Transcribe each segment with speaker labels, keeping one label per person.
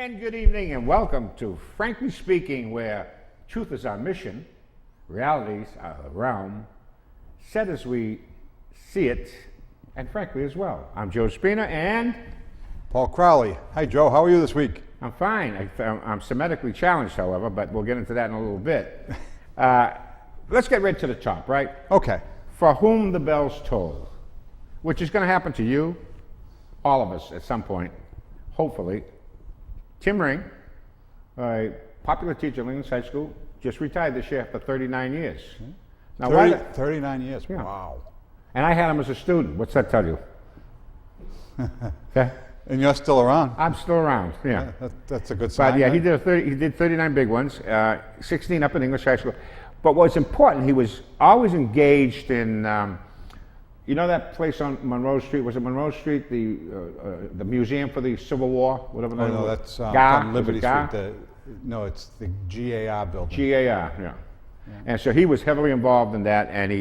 Speaker 1: And good evening and welcome to Frankly Speaking, where truth is our mission, realities are the realm, said as we see it, and frankly as well. I'm Joe Spina and...
Speaker 2: Paul Crowley. Hi Joe, how are you this week?
Speaker 1: I'm fine. I'm Semitically challenged, however, but we'll get into that in a little bit. Let's get right to the top, right?
Speaker 2: Okay.
Speaker 1: For whom the bells toll, which is going to happen to you, all of us at some point, hopefully. Tim Ring, a popular teacher at Lynnway High School, just retired this year after 39 years. Now,
Speaker 2: 39 years,
Speaker 1: yeah.
Speaker 2: Wow.
Speaker 1: And I had him as a student. What's that tell you? Okay.
Speaker 2: And you're still around?
Speaker 1: I'm still around, yeah.
Speaker 2: That's a good sign.
Speaker 1: But yeah,
Speaker 2: right?
Speaker 1: he did 39 big ones, 16 up in English high school. But what's important, he was always engaged in, you know that place on Monroe Street? Was it Monroe Street? The museum for the Civil War, whatever.
Speaker 2: Oh no, that's
Speaker 1: GAR?
Speaker 2: on Liberty
Speaker 1: GAR?
Speaker 2: Street. No, it's the GAR building.
Speaker 1: GAR, yeah. And so he was heavily involved in that, and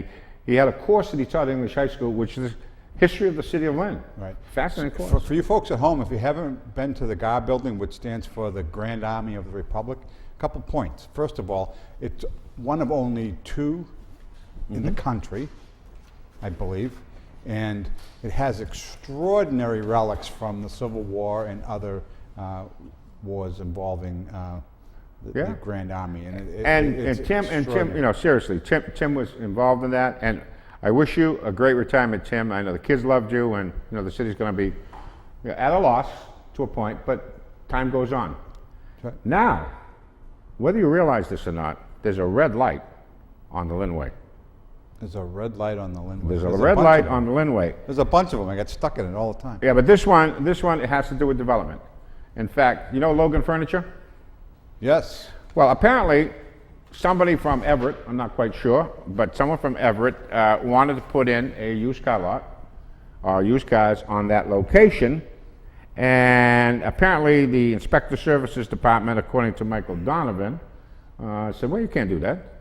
Speaker 1: he had a course that he taught at English high school, which is history of the city of Lynn.
Speaker 2: Right.
Speaker 1: Fascinating course.
Speaker 2: For you folks at home, if you haven't been to the GAR building, which stands for the Grand Army of the Republic, a couple points. First of all, it's one of only two in the country, I believe, and it has extraordinary relics from the Civil War and other wars involving the Grand Army.
Speaker 1: And Tim, you know, seriously, Tim was involved in that, and I wish you a great retirement, Tim. I know the kids loved you, and you know the city's going to be at a loss to a point, but time goes on.
Speaker 2: Right.
Speaker 1: Now, whether you realize this or not, there's a red light on the Lynnway.
Speaker 2: There's a red light on the Lynnway.
Speaker 1: There's a red light on the Lynnway.
Speaker 2: There's a bunch of them. I get stuck in it all the time.
Speaker 1: Yeah, but this one, it has to do with development. In fact, you know Logan Furniture?
Speaker 2: Yes.
Speaker 1: Well, apparently, somebody from Everett, I'm not quite sure, but someone from Everett wanted to put in a used car lot, or used cars on that location, and apparently the Inspector Services Department, according to Michael Donovan, said, well, you can't do that.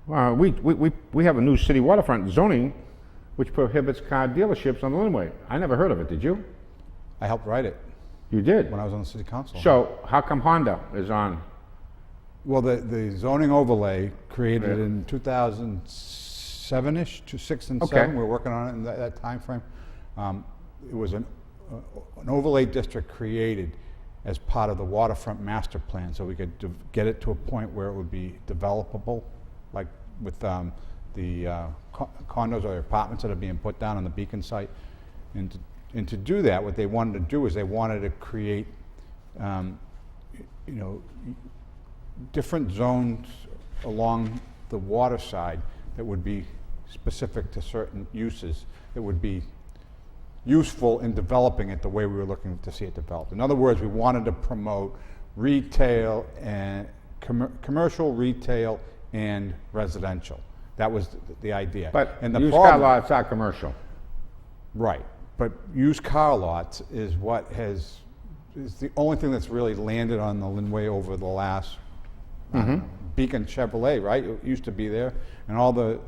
Speaker 1: We have a new city waterfront zoning which prohibits car dealerships on the Lynnway. I never heard of it, did you?
Speaker 2: I helped write it.
Speaker 1: You did?
Speaker 2: When I was on the city council.
Speaker 1: So, how come Honda is on?
Speaker 2: Well, the zoning overlay created in 2007-ish, 6 and 7. We're working on it in that time frame. It was an overlay district created as part of the waterfront master plan, so we could get it to a point where it would be developable, like with the condos or apartments that are being put down on the Beacon site. And to do that, what they wanted to do is they wanted to create, different zones along the water side that would be specific to certain uses that would be useful in developing it the way we were looking to see it developed. In other words, we wanted to promote retail and commercial, retail, and residential. That was the idea.
Speaker 1: But
Speaker 2: and the
Speaker 1: used car lots are commercial.
Speaker 2: Right, but used car lots is is the only thing that's really landed on the Lynnway over the last Beacon Chevrolet, right? It used to be there, and all the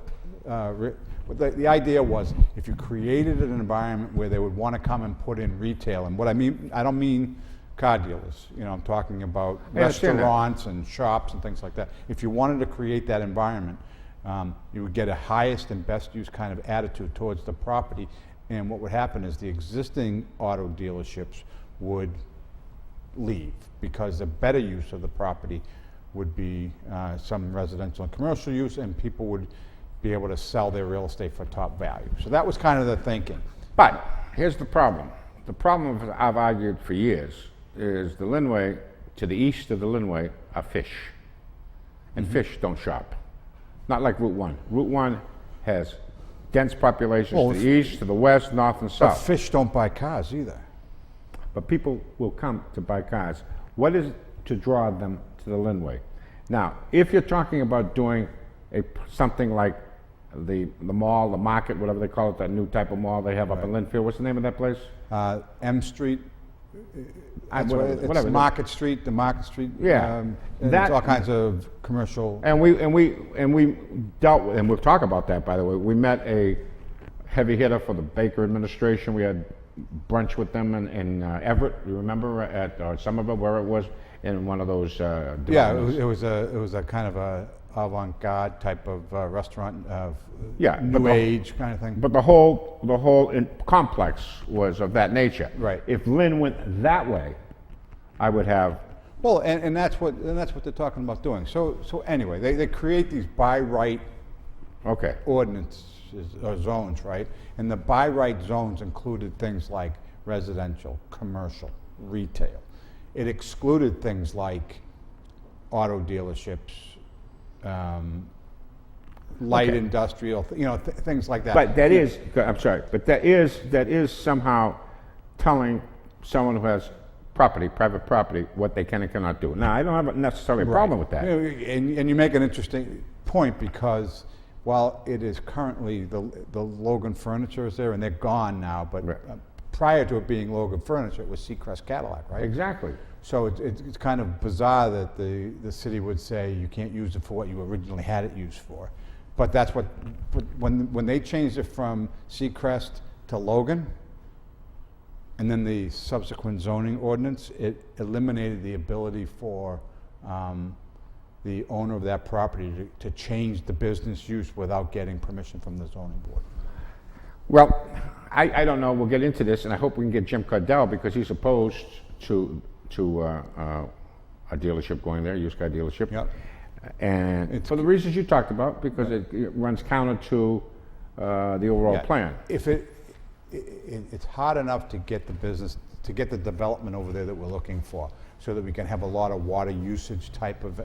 Speaker 2: idea was if you created an environment where they would want to come and put in retail, and what I mean, I don't mean car dealers. You know, I'm talking about restaurants and shops and things like that. If you wanted to create that environment, you would get a highest and best use kind of attitude towards the property, and what would happen is the existing auto dealerships would leave because the better use of the property would be some residential and commercial use, and people would be able to sell their real estate for top value. So that was kind of the thinking.
Speaker 1: But here's the problem. The problem I've argued for years is the Lynnway, to the east of the Lynnway, are fish. And fish don't shop. Not like Route 1. Route 1 has dense populations to the east, to the west, north, and south.
Speaker 2: But fish don't buy cars either.
Speaker 1: But people will come to buy cars. What is to draw them to the Lynnway? Now, if you're talking about doing something like the mall, the market, whatever they call it, that new type of mall they have up in Linfield, what's the name of that place?
Speaker 2: M Street.
Speaker 1: Whatever.
Speaker 2: It's Market Street, the Market Street.
Speaker 1: Yeah,
Speaker 2: it's all kinds of commercial.
Speaker 1: And we dealt with, and we'll talk about that, by the way. We met a heavy hitter for the Baker administration. We had brunch with them in Everett. You remember at Somerville where it was in one of those
Speaker 2: Yeah,
Speaker 1: developments?
Speaker 2: it was a kind of a avant-garde type of restaurant of
Speaker 1: Yeah, but
Speaker 2: new age kind of thing.
Speaker 1: But the whole complex was of that nature.
Speaker 2: Right.
Speaker 1: If Lynn went that way, I would have.
Speaker 2: Well, and that's what they're talking about doing. So anyway, they create these by right
Speaker 1: Okay.
Speaker 2: ordinances or zones, right? And the by right zones included things like residential, commercial, retail. It excluded things like auto dealerships, light
Speaker 1: Okay.
Speaker 2: industrial, things like that.
Speaker 1: But that is, I'm sorry, but that is somehow telling someone who has property, private property, what they can and cannot do. Now, I don't have necessarily a problem with that.
Speaker 2: And you make an interesting point, because while it is currently the Logan Furniture is there, and they're gone now, but
Speaker 1: Right.
Speaker 2: Prior to it being Logan Furniture, it was Seacrest Cadillac, right?
Speaker 1: Exactly.
Speaker 2: So it's kind of bizarre that the city would say you can't use it for what you originally had it used for. But that's but when they changed it from Seacrest to Logan, and then the subsequent zoning ordinance, it eliminated the ability for the owner of that property to change the business use without getting permission from the zoning board.
Speaker 1: Well, I don't know. We'll get into this, and I hope we can get Jim Cardell, because he's opposed to a dealership going there, used car dealership.
Speaker 2: Yep.
Speaker 1: And for the reasons you talked about, because it runs counter to the overall
Speaker 2: Yeah.
Speaker 1: plan.
Speaker 2: If it's hard enough to get the business, to get the development over there that we're looking for, so that we can have a lot of water usage type of,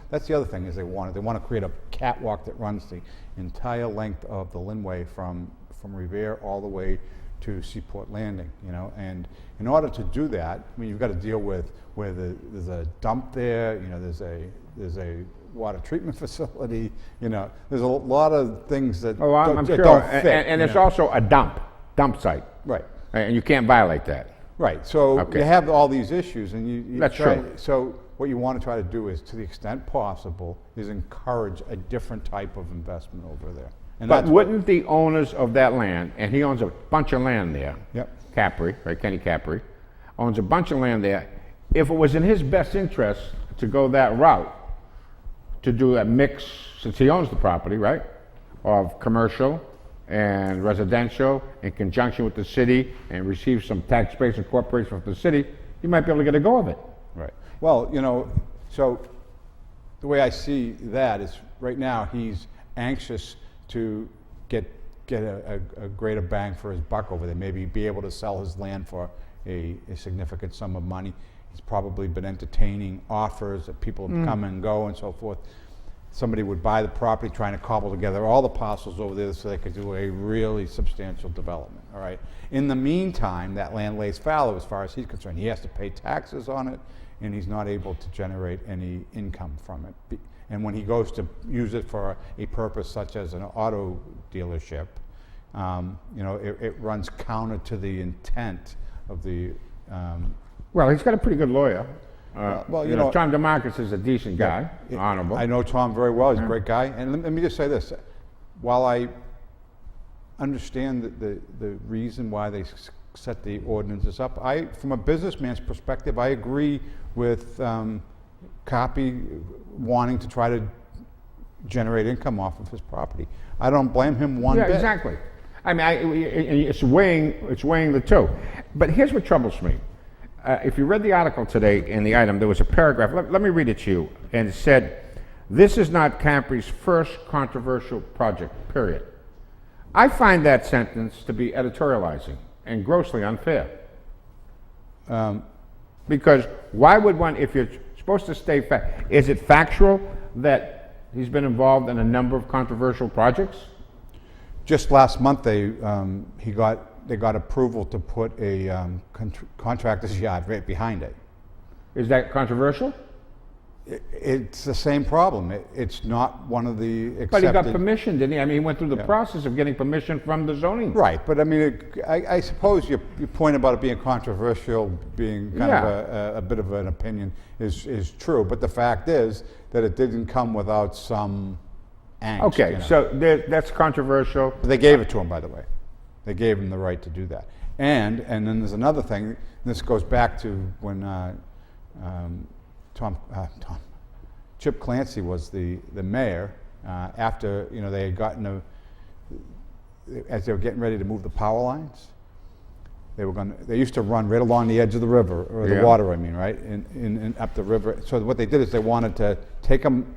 Speaker 2: that's the other thing is they want to create a catwalk that runs the entire length of the Lynnway from Revere all the way to Seaport Landing, and in order to do that, I mean, you've got to deal with where there's a dump there, there's a water treatment facility, there's a lot of things that
Speaker 1: I'm
Speaker 2: that
Speaker 1: sure.
Speaker 2: don't fit.
Speaker 1: And there's also a dump site.
Speaker 2: Right.
Speaker 1: And you can't violate that.
Speaker 2: Right, so
Speaker 1: Okay.
Speaker 2: you have all these issues, and you
Speaker 1: That's
Speaker 2: try,
Speaker 1: true.
Speaker 2: So what you want to try to do is, to the extent possible, is encourage a different type of investment over there. And
Speaker 1: But
Speaker 2: that's what-
Speaker 1: wouldn't the owners of that land, and he owns a bunch of land there,
Speaker 2: Yep.
Speaker 1: Capri, right, Kenny Capri, owns a bunch of land there, if it was in his best interest to go that route, to do a mix, since he owns the property, right, of commercial and residential in conjunction with the city, and receive some tax base and corporation from the city, you might be able to get a go of it.
Speaker 2: Right. Well, so the way I see that is, right now, he's anxious to get a greater bang for his buck over there, maybe be able to sell his land for a significant sum of money. He's probably been entertaining offers that people have come and go and so forth. Somebody would buy the property, trying to cobble together all the parcels over there so they could do a really substantial development, all right? In the meantime, that land lays fallow as far as he's concerned. He has to pay taxes on it, and he's not able to generate any income from it. And when he goes to use it for a purpose such as an auto dealership, it runs counter to the intent of the.
Speaker 1: Well, he's got a pretty good lawyer.
Speaker 2: Well, you know,
Speaker 1: Tom DeMarcus is a decent guy, honorable.
Speaker 2: I know Tom very well. He's a great guy. And let me just say this: while I understand the reason why they set the ordinances up, from a businessman's perspective, I agree with Copy wanting to try to generate income off of his property. I don't blame him one bit.
Speaker 1: Yeah, exactly. I mean, it's weighing the two. But here's what troubles me. If you read the article today in the item, there was a paragraph. Let me read it to you. And it said, "This is not Campry's first controversial project, period." I find that sentence to be editorializing and grossly unfair. Because why would one, if you're supposed to stay is it factual that he's been involved in a number of controversial projects?
Speaker 2: Just last month, they got approval to put a contractor's yard right behind it.
Speaker 1: Is that controversial?
Speaker 2: It's the same problem. It's not one of the accepted.
Speaker 1: But he got permission, didn't he? I mean, he went through the process of getting permission from the zoning.
Speaker 2: Right, but I mean, I suppose your point about it being controversial, being kind of a bit of an opinion, is true. But the fact is that it didn't come without some angst.
Speaker 1: Okay, so that's controversial.
Speaker 2: They gave it to him, by the way. They gave him the right to do that. And then there's another thing. This goes back to when Chip Clancy was the mayor. After they had gotten as they were getting ready to move the power lines, they used to run right along the edge of the river, or the water, I mean, right, in up the river. So what they did is they wanted to take them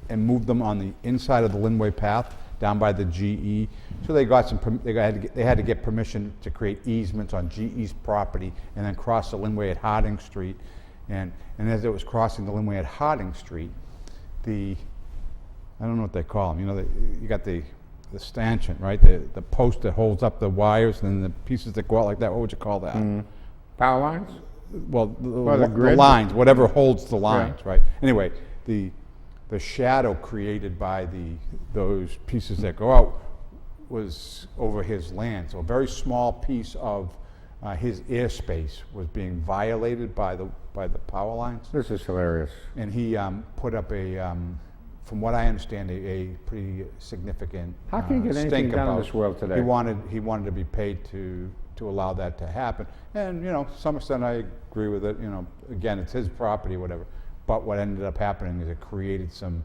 Speaker 2: and move them on the inside of the Lynnway path down by the GE. So they got they had to get permission to create easements on GE's property and then cross the Lynnway at Harding Street. And as it was crossing the Lynnway at Harding Street, I don't know what they call them. You got the stanchion, right? The post that holds up the wires, and then the pieces that go out like that. What would you call that?
Speaker 1: Power lines?
Speaker 2: Well, the lines, whatever holds the lines, right? Anyway, the shadow created by those pieces that go out was over his land. So a very small piece of his airspace was being violated by the power lines.
Speaker 1: This is hilarious.
Speaker 2: And he put up from what I understand, a pretty significant
Speaker 1: How can you get anything done in this world today?
Speaker 2: He wanted to be paid to allow that to happen. And to some extent I agree with it. Again, it's his property, whatever. But what ended up happening is it created some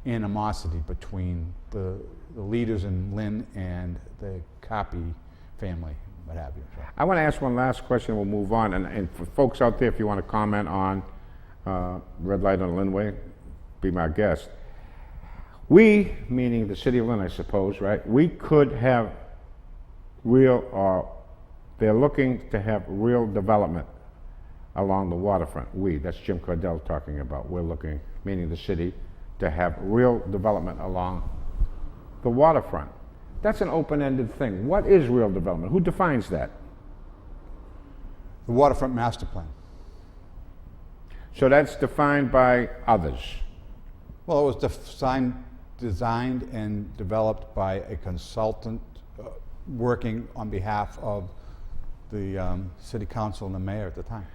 Speaker 2: animosity between the leaders in Lynn and the Copy family, what have you. So.
Speaker 1: I want to ask one last question, we'll move on. And for folks out there, if you want to comment on red light on Lynnway, be my guest. We, meaning the city of Lynn, I suppose, right? We could have they're looking to have real development along the waterfront. That's Jim Cordell talking about. We're looking, meaning the city, to have real development along the waterfront. That's an open-ended thing. What is real development? Who defines that?
Speaker 2: The waterfront master plan.
Speaker 1: So that's defined by others.
Speaker 2: Well, it was designed and developed by a consultant working on behalf of the city council and the mayor at the time.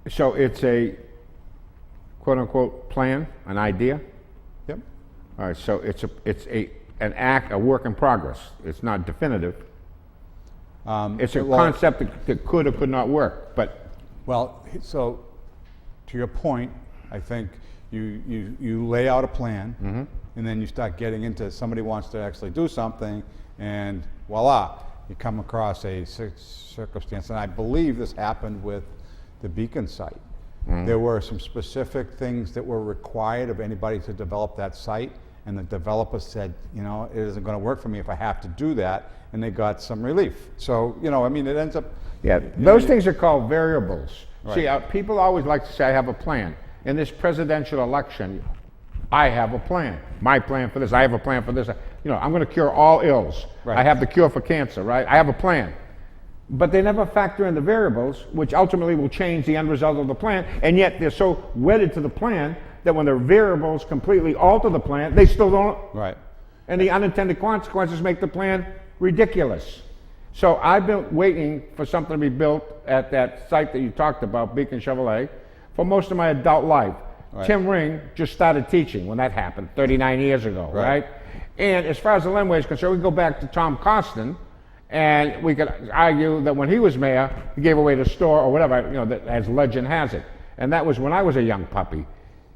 Speaker 1: So it's a quote-unquote plan, an idea?
Speaker 2: Yep.
Speaker 1: All right, so it's an act, a work in progress. It's not definitive. It's a concept that could or could not work, but...
Speaker 2: Well, so to your point, I think you lay out a plan, and then you start getting into somebody wants to actually do something, and voila, you come across a circumstance. And I believe this happened with the Beacon site. There were some specific things that were required of anybody to develop that site, and the developer said, it isn't going to work for me if I have to do that, and they got some relief. So, it ends up...
Speaker 1: Yeah, those things are called variables.
Speaker 2: Right.
Speaker 1: See, people always like to say, I have a plan. In this presidential election, I have a plan. My plan for this, I have a plan for this. I'm going to cure all ills.
Speaker 2: Right.
Speaker 1: I have the cure for cancer, right? I have a plan. But they never factor in the variables, which ultimately will change the end result of the plan, and yet they're so wedded to the plan that when their variables completely alter the plan, they still don't.
Speaker 2: Right.
Speaker 1: And the unintended consequences make the plan ridiculous. So I've been waiting for something to be built at that site that you talked about, Beacon Chevrolet, for most of my adult life. Right. Tim Ring just started teaching when that happened 39 years ago, right? And as far as the Lynnway is concerned, we can go back to Tom Costin, and we could argue that when he was mayor, he gave away the store or whatever, as legend has it. And that was when I was a young puppy.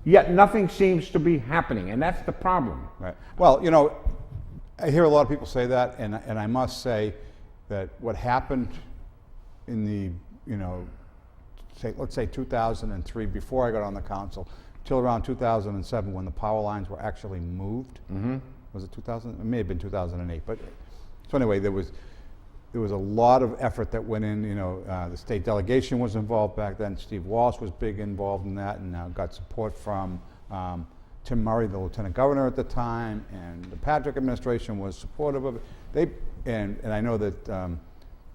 Speaker 1: Yet nothing seems to be happening, and that's the problem.
Speaker 2: Right. Well, I hear a lot of people say that, and I must say that what happened in the, let's say 2003, before I got on the council, till around 2007, when the power lines were actually moved. Was it 2000? It may have been 2008. But so anyway, there was a lot of effort that went in. The state delegation was involved back then. Steve Walsh was big involved in that, and got support from Tim Murray, the lieutenant governor at the time, and the Patrick administration was supportive of it. And I know that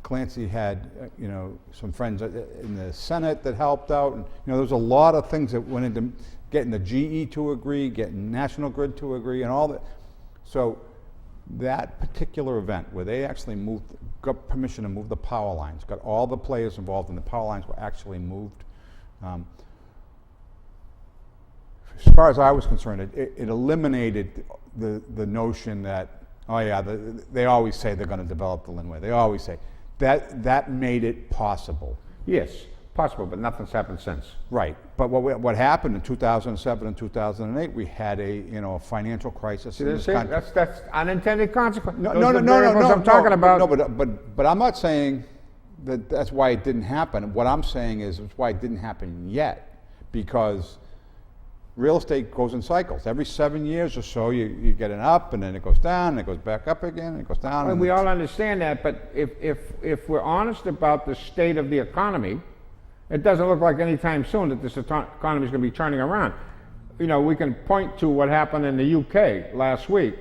Speaker 2: Clancy had some friends in the Senate that helped out, and there was a lot of things that went into getting the GE to agree, getting National Grid to agree, and all that. So that particular event where they actually got permission to move the power lines, got all the players involved, and the power lines were actually moved. As far as I was concerned, it eliminated the notion that, they always say they're going to develop the Lynnway. They always say, that made it possible.
Speaker 1: Yes, possible, but nothing's happened since.
Speaker 2: Right, but what happened in 2007 and 2008, we had a financial crisis in this country.
Speaker 1: That's unintended consequence.
Speaker 2: No,
Speaker 1: I'm talking about.
Speaker 2: No, but I'm not saying that's why it didn't happen. What I'm saying is it's why it didn't happen yet, because real estate goes in cycles. Every 7 years or so, you get an up, and then it goes down, and it goes back up again, and it goes down.
Speaker 1: And we all understand that, but if we're honest about the state of the economy, it doesn't look like anytime soon that this economy is going to be turning around. We can point to what happened in the UK last week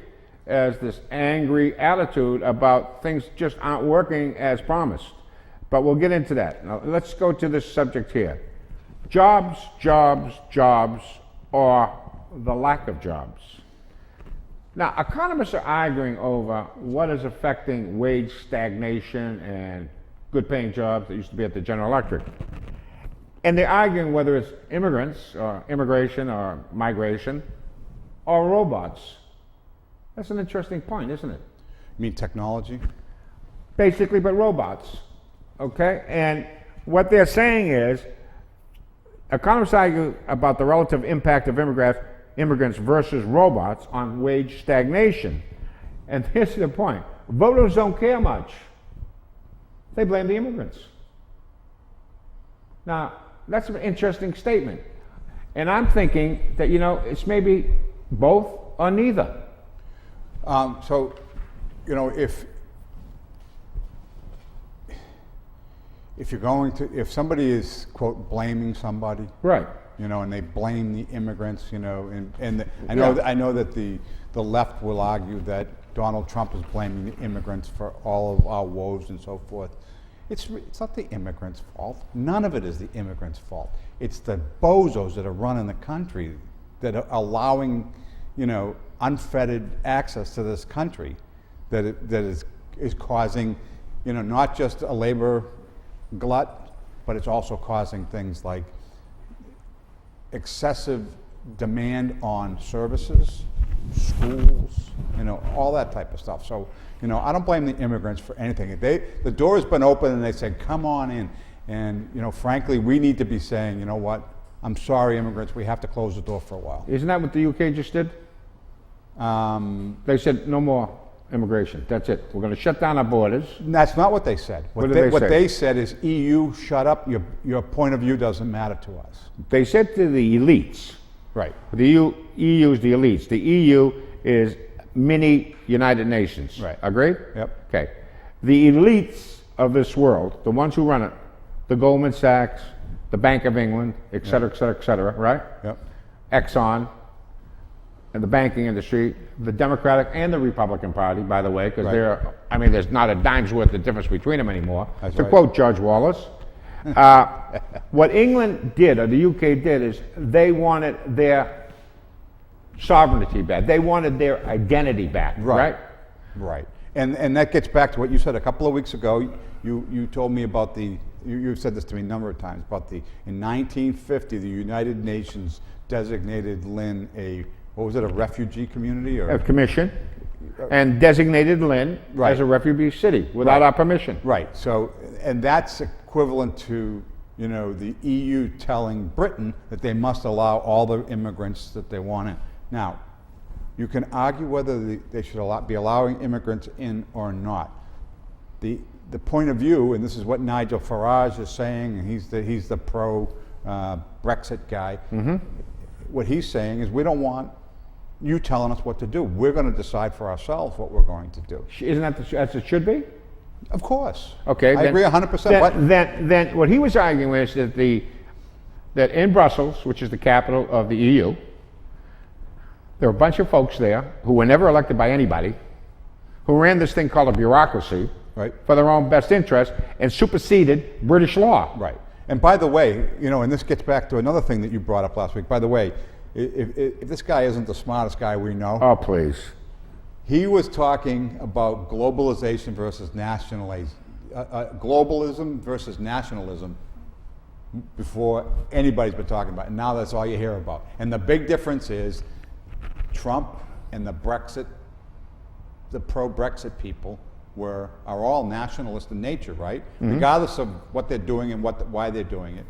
Speaker 1: as this angry attitude about things just aren't working as promised. But we'll get into that. Now, let's go to this subject here. Jobs, jobs, jobs, or the lack of jobs. Now, economists are arguing over what is affecting wage stagnation and good-paying jobs that used to be at the General Electric. And they're arguing whether it's immigrants, or immigration, or migration, or robots. That's an interesting point, isn't it?
Speaker 2: You mean technology?
Speaker 1: Basically, but robots. Okay? And what they're saying is, economists argue about the relative impact of immigrants versus robots on wage stagnation. And here's the point. Voters don't care much. They blame the immigrants. Now, that's an interesting statement. And I'm thinking that, it's maybe both or neither.
Speaker 2: If somebody is, quote, blaming somebody,
Speaker 1: right,
Speaker 2: and they blame the immigrants, I know that the left will argue that Donald Trump is blaming the immigrants for all of our woes and so forth. It's not the immigrants' fault. None of it is the immigrants' fault. It's the bozos that are running the country that are allowing, unfettered access to this country that is causing, not just a labor glut, but it's also causing things like excessive demand on services, schools, all that type of stuff. So, I don't blame the immigrants for anything. The door has been open and they said, come on in. And, frankly, we need to be saying, you know what, I'm sorry, immigrants, we have to close the door for a while.
Speaker 1: Isn't that what the UK just did? They said no more immigration. That's it. We're going to shut down our borders.
Speaker 2: That's not what they said. What they said is, EU, shut up. Your point of view doesn't matter to us.
Speaker 1: They said to the elites.
Speaker 2: Right.
Speaker 1: The EU is the elites. The EU is mini United Nations.
Speaker 2: Right.
Speaker 1: Agreed?
Speaker 2: Yep.
Speaker 1: Okay. The elites of this world, the ones who run it, the Goldman Sachs, the Bank of England, et cetera, right?
Speaker 2: Yep.
Speaker 1: Exxon, and the banking industry, the Democratic and the Republican Party, by the way, because there's not a dime's worth of difference between them anymore.
Speaker 2: That's
Speaker 1: to
Speaker 2: right.
Speaker 1: Quote George Wallace, what England did, or the UK did, is they wanted their sovereignty back. They wanted their identity back, right?
Speaker 2: Right. And that gets back to what you said a couple of weeks ago. You told me about you've said this to me a number of times, about in 1950, the United Nations designated Lynn a refugee community? Or?
Speaker 1: A commission, and designated Lynn as a refugee city without our permission.
Speaker 2: Right, so, and that's equivalent to, the EU telling Britain that they must allow all the immigrants that they want in. Now, you can argue whether they should be allowing immigrants in or not. The point of view, and this is what Nigel Farage is saying, and he's the pro Brexit guy. Mm-hmm. What he's saying is, we don't want you telling us what to do. We're going to decide for ourselves what we're going to do.
Speaker 1: Isn't that as it should be?
Speaker 2: Of course.
Speaker 1: Okay.
Speaker 2: I agree 100%.
Speaker 1: Then what he was arguing is that in Brussels, which is the capital of the EU, there were a bunch of folks there who were never elected by anybody, who ran this thing called a bureaucracy for their own best interest and superseded British law.
Speaker 2: Right. And by the way, and this gets back to another thing that you brought up last week. By the way, if this guy isn't the smartest guy we know.
Speaker 1: Oh, please.
Speaker 2: He was talking about globalization versus nationalism, globalism versus nationalism before anybody's been talking about it. And now that's all you hear about. And the big difference is Trump and the pro-Brexit people are all nationalist in nature, right? Regardless of what they're doing and why they're doing it,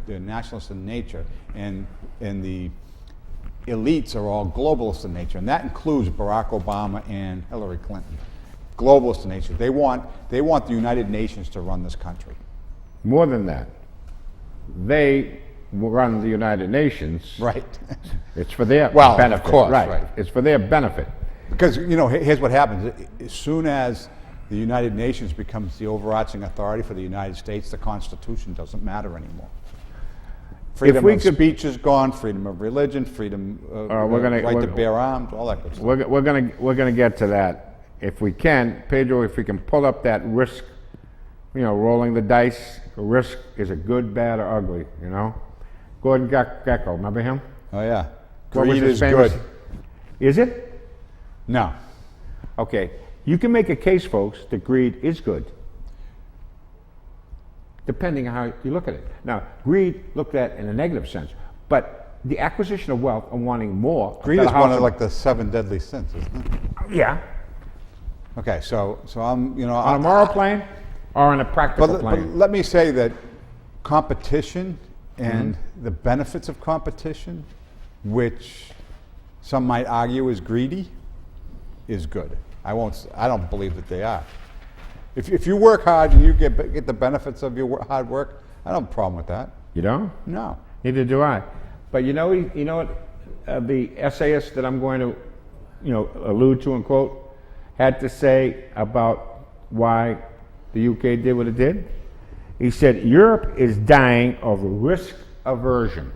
Speaker 2: they're nationalist in nature, and the elites are all globalist in nature, and that includes Barack Obama and Hillary Clinton. Globalist in nature. They want the United Nations to run this country.
Speaker 1: More than that, they run the United Nations.
Speaker 2: Right.
Speaker 1: It's for their
Speaker 2: Well,
Speaker 1: benefit.
Speaker 2: of course, right.
Speaker 1: It's for their benefit.
Speaker 2: Because, here's what happens. As soon as the United Nations becomes the overarching authority for the United States, the Constitution doesn't matter anymore. Freedom of speech is gone, freedom of religion, freedom of right to bear arms, all that good stuff.
Speaker 1: We're gonna get to that if we can. Pedro, if we can pull up that risk, rolling the dice. Risk is a good, bad, or ugly, Gordon Gekko, remember him?
Speaker 2: Oh, yeah.
Speaker 1: What was
Speaker 2: Greed
Speaker 1: his
Speaker 2: is
Speaker 1: famous-
Speaker 2: good.
Speaker 1: Is it?
Speaker 2: No.
Speaker 1: Okay. You can make a case, folks, that greed is good, depending on how you look at it. Now, greed looked at in a negative sense, but the acquisition of wealth and wanting more.
Speaker 2: Greed is one of like the 7 deadly sins, isn't it?
Speaker 1: Yeah.
Speaker 2: Okay, so I'm,
Speaker 1: On a moral plane or on a practical plane?
Speaker 2: But let me say that competition and the benefits of competition, which some might argue is greedy, is good. I don't believe that they are. If you work hard and you get the benefits of your hard work, I don't have a problem with that.
Speaker 1: You don't?
Speaker 2: No.
Speaker 1: Neither do I. But you know what? The essayist that I'm going to, allude to and quote, had to say about why the UK did what it did. He said, Europe is dying of risk aversion.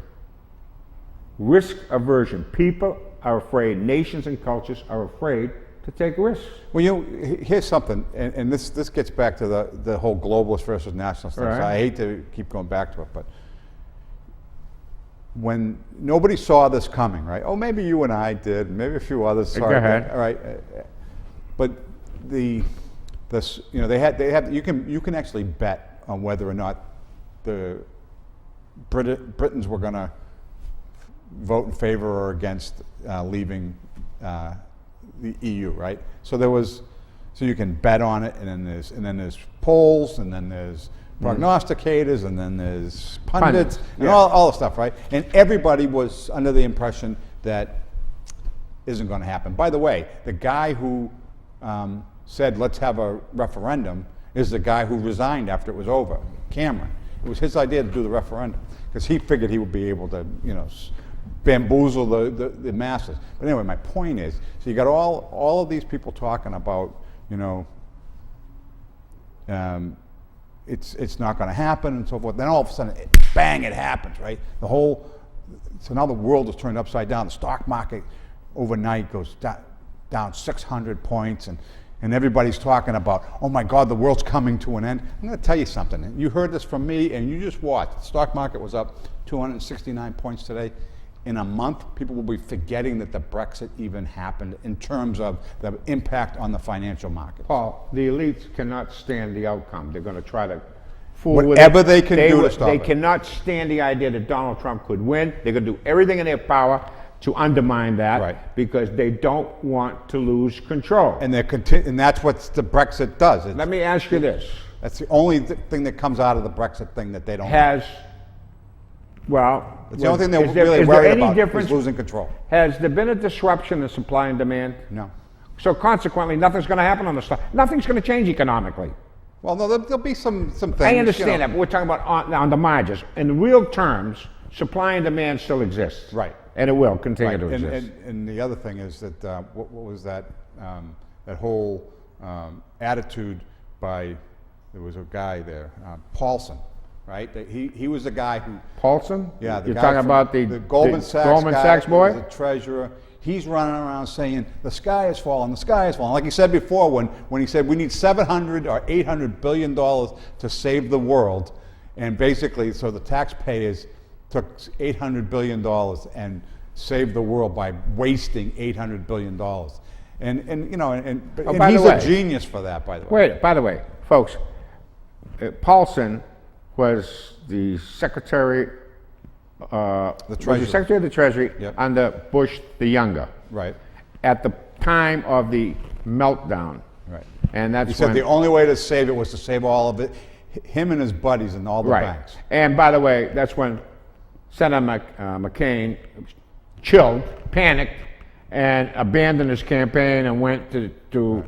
Speaker 1: Risk aversion. People are afraid, nations and cultures are afraid to take risks.
Speaker 2: Well, here's something, and this gets back to the whole globalist versus nationalist thing.
Speaker 1: Right.
Speaker 2: So I hate to keep going back to it, but when nobody saw this coming, right? Oh, maybe you and I did, maybe a few others saw
Speaker 1: Go ahead.
Speaker 2: all right. But you can actually bet on whether or not the Britons were going to vote in favor or against leaving the EU, right? So you can bet on it, and then there's polls, and then there's prognosticators, and then there's pundits, and all the stuff, right? And everybody was under the impression that isn't going to happen. By the way, the guy who said let's have a referendum is the guy who resigned after it was over, Cameron. It was his idea to do the referendum because he figured he would be able to, bamboozle the masses. But anyway, my point is, so you got all of these people talking about, it's not going to happen and so forth. Then all of a sudden, bang, it happens, right? So now the world is turned upside down. The stock market overnight goes down 600 points, and everybody's talking about, oh my God, the world's coming to an end. I'm going to tell you something. You heard this from me, and you just watched. The stock market was up 269 points today. In a month, people will be forgetting that the Brexit even happened in terms of the impact on the financial market.
Speaker 1: Paul, the elites cannot stand the outcome. They're going to try to fool
Speaker 2: whatever
Speaker 1: with it.
Speaker 2: they can do to stop
Speaker 1: They
Speaker 2: it.
Speaker 1: cannot stand the idea that Donald Trump could win. They're going to do everything in their power to undermine that,
Speaker 2: Right.
Speaker 1: because they don't want to lose control.
Speaker 2: And that's what the Brexit does.
Speaker 1: Let me ask you this.
Speaker 2: That's the only thing that comes out of the Brexit thing that they don't
Speaker 1: It's
Speaker 2: It's the only thing they're really worried about is losing control.
Speaker 1: Has there been a disruption in supply and demand?
Speaker 2: No.
Speaker 1: So consequently, nothing's going to happen on the stock. Nothing's going to change economically.
Speaker 2: Well, no, there'll be some things.
Speaker 1: I understand that, but we're talking about on the margins. In real terms, supply and demand still exists.
Speaker 2: Right.
Speaker 1: And it will continue
Speaker 2: Right.
Speaker 1: to exist.
Speaker 2: And the other thing is that what was that that whole attitude by, there was a guy there, Paulson, right? He was the guy who.
Speaker 1: Paulson?
Speaker 2: Yeah, the
Speaker 1: You're
Speaker 2: guy
Speaker 1: talking
Speaker 2: from
Speaker 1: about the
Speaker 2: Goldman Sachs
Speaker 1: Goldman
Speaker 2: guy,
Speaker 1: Sachs boy?
Speaker 2: the treasurer. He's running around saying the sky is falling, the sky is falling. Like he said before, when he said we need $700 or $800 billion to save the world, and basically, so the taxpayers took $800 billion and saved the world by wasting $800 billion. And he's a genius for that, by the way.
Speaker 1: Wait, by the way, folks, Paulson was the Secretary, Secretary of the Treasury
Speaker 2: Yep.
Speaker 1: under Bush the Younger.
Speaker 2: Right.
Speaker 1: At the time of the meltdown.
Speaker 2: Right.
Speaker 1: And that's
Speaker 2: He said
Speaker 1: when,
Speaker 2: the only way to save it was to save all of it, him and his buddies and all the
Speaker 1: right.
Speaker 2: banks.
Speaker 1: And by the way, that's when Senator McCain chilled, panicked, and abandoned his campaign and went to